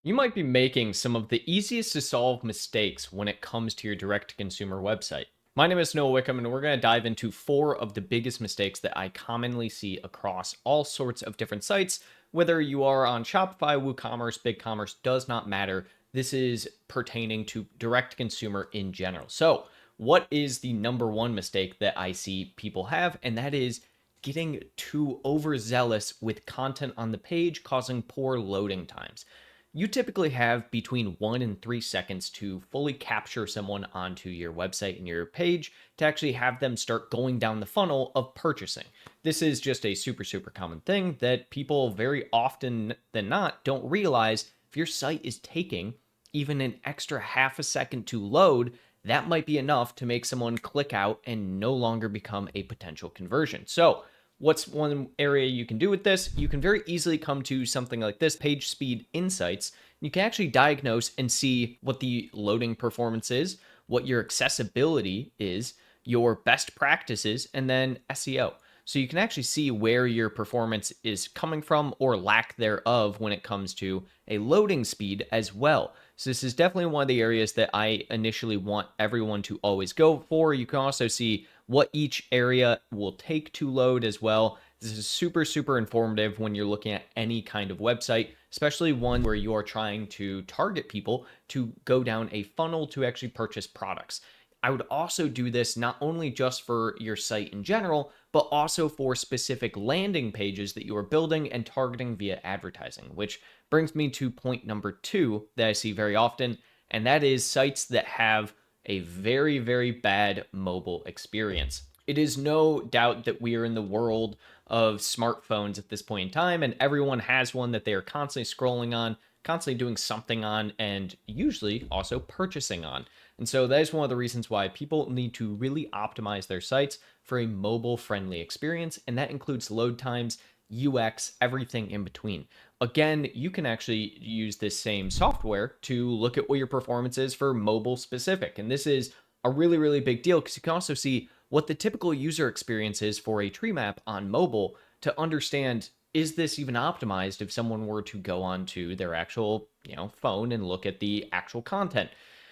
You might be making some of the easiest to solve mistakes when it comes to your direct to consumer website. My name is Noah Wickham, and we're going to dive into four of the biggest mistakes that I commonly see across all sorts of different sites. Whether you are on Shopify, WooCommerce, BigCommerce, does not matter. This is pertaining to direct to consumer in general. So, what is the number one mistake that I see people have? And that is getting too overzealous with content on the page, causing poor loading times. You typically have between 1 and 3 seconds to fully capture someone onto your website and your page to actually have them start going down the funnel of purchasing. This is just a super common thing that people very often than not don't realize. If your site is taking even an extra half a second to load, that might be enough to make someone click out and no longer become a potential conversion. So, what's one area you can do with this? You can very easily come to something like this, PageSpeed Insights. You can actually diagnose and see what the loading performance is, what your accessibility is, your best practices, and then SEO. So you can actually see where your performance is coming from or lack thereof when it comes to a loading speed as well. So this is definitely one of the areas that I initially want everyone to always go for. You can also see what each area will take to load as well. This is super informative when you're looking at any kind of website, especially one where you are trying to target people to go down a funnel to actually purchase products. I would also do this not only just for your site in general, but also for specific landing pages that you are building and targeting via advertising, which brings me to point number two that I see very often, and that is sites that have a very bad mobile experience. It is no doubt that we are in the world of smartphones at this point in time, and everyone has one that they are constantly scrolling on, constantly doing something on, and usually also purchasing on. And so that is one of the reasons why people need to really optimize their sites for a mobile friendly experience. And that includes load times, UX, everything in between. Again, you can actually use this same software to look at what your performance is for mobile specific. And this is a really big deal because you can also see what the typical user experience is for a tree map on mobile to understand, is this even optimized if someone were to go onto their actual, phone and look at the actual content.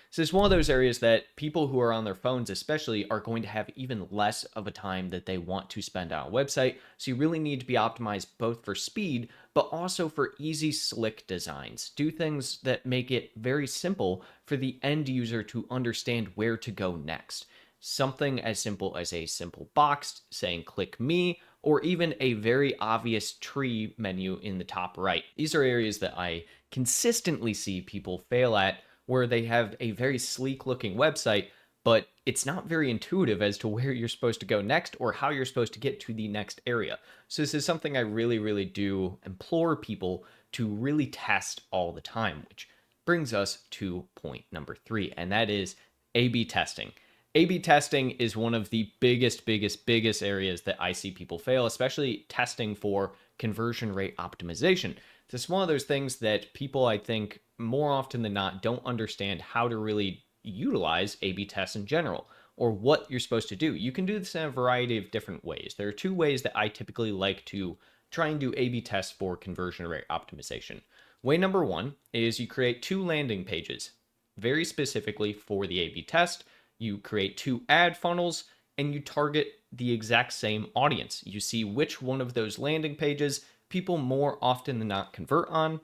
So it's one of those areas that people who are on their phones especially are going to have even less of a time that they want to spend on a website. So you really need to be optimized both for speed, but also for easy, slick designs. Do things that make it very simple for the end user to understand where to go next. Something as simple as a simple box saying click me, or even a very obvious tree menu in the top right. These are areas that I consistently see people fail at, where they have a very sleek looking website, but it's not very intuitive as to where you're supposed to go next or how you're supposed to get to the next area. So this is something I really do implore people to really test all the time, which brings us to point number three, and that is A/B testing. A/B testing is one of the biggest areas that I see people fail, especially testing for conversion rate optimization. It's one of those things that people, I think, more often than not, don't understand how to really utilize A/B tests in general or what you're supposed to do. You can do this in a variety of different ways. There are two ways that I typically like to try and do A/B tests for conversion rate optimization. Way number one is you create two landing pages very specifically for the A/B test. You create two ad funnels and you target the exact same audience. You see which one of those landing pages people more often than not convert on.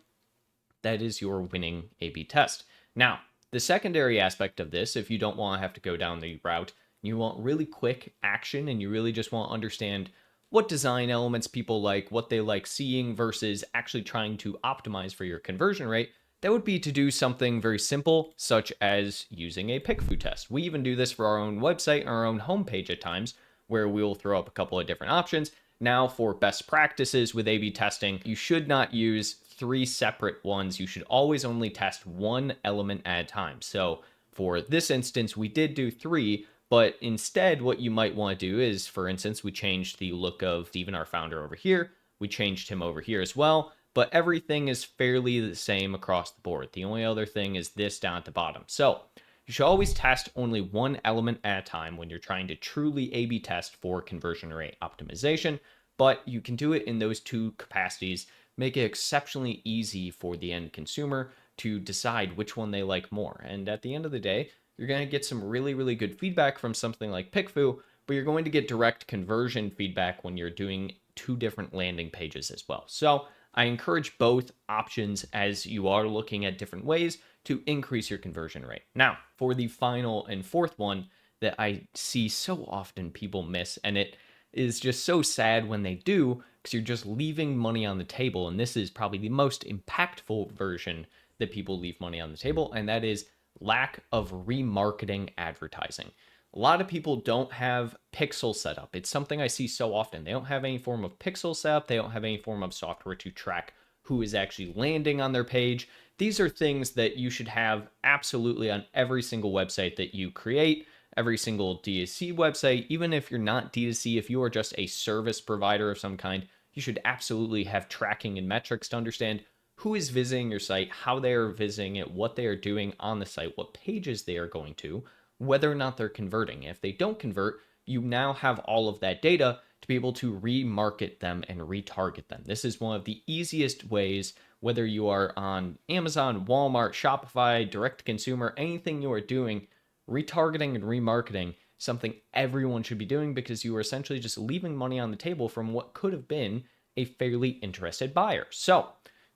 That is your winning A/B test. Now, the secondary aspect of this, if you don't want to have to go down the route, you want really quick action and you really just want to understand what design elements people like, what they like seeing versus actually trying to optimize for your conversion rate, that would be to do something very simple, such as using a pick-through test. We even do this for our own website and our own homepage at times, where we'll throw up a couple of different options. Now, for best practices with A/B testing, you should not use three separate ones. You should always only test one element at a time. So for this instance, we did do three, but instead what you might want to do is, for instance, we changed the look of Steven, our founder, over here. We changed him over here as well, but everything is fairly the same across the board. The only other thing is this down at the bottom. So you should always test only one element at a time when you're trying to truly A/B test for conversion rate optimization, but you can do it in those two capacities, make it exceptionally easy for the end consumer to decide which one they like more. And at the end of the day, you're going to get some really, really good feedback from something like PickFu, but you're going to get direct conversion feedback when you're doing two different landing pages as well. So I encourage both options as you are looking at different ways to increase your conversion rate. Now, for the final and fourth one that I see so often people miss, and it is just so sad when they do, because you're just leaving money on the table. And this is probably the most impactful version that people leave money on the table, and that is lack of remarketing advertising. A lot of people don't have pixel set up. It's something I see so often. They don't have any form of pixel set up. They don't have any form of software to track who is actually landing on their page. These are things that you should have absolutely on every single website that you create, every single DTC website. Even if you're not DTC, if you are just a service provider of some kind, you should absolutely have tracking and metrics to understand who is visiting your site, how they are visiting it, what they are doing on the site, what pages they are going to, whether or not they're converting. If they don't convert, you now have all of that data to be able to remarket them and retarget them. This is one of the easiest ways, whether you are on Amazon, Walmart, Shopify, direct to consumer, anything you are doing, retargeting and remarketing, something everyone should be doing, because you are essentially just leaving money on the table from what could have been a fairly interested buyer. So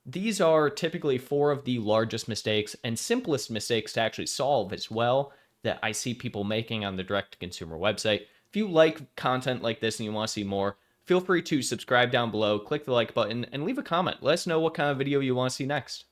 these are typically four of the largest mistakes and simplest mistakes to actually solve as well that I see people making on the direct-to-consumer website. If you like content like this and you want to see more, feel free to subscribe down below, click the like button, and leave a comment. Let us know what kind of video you want to see next.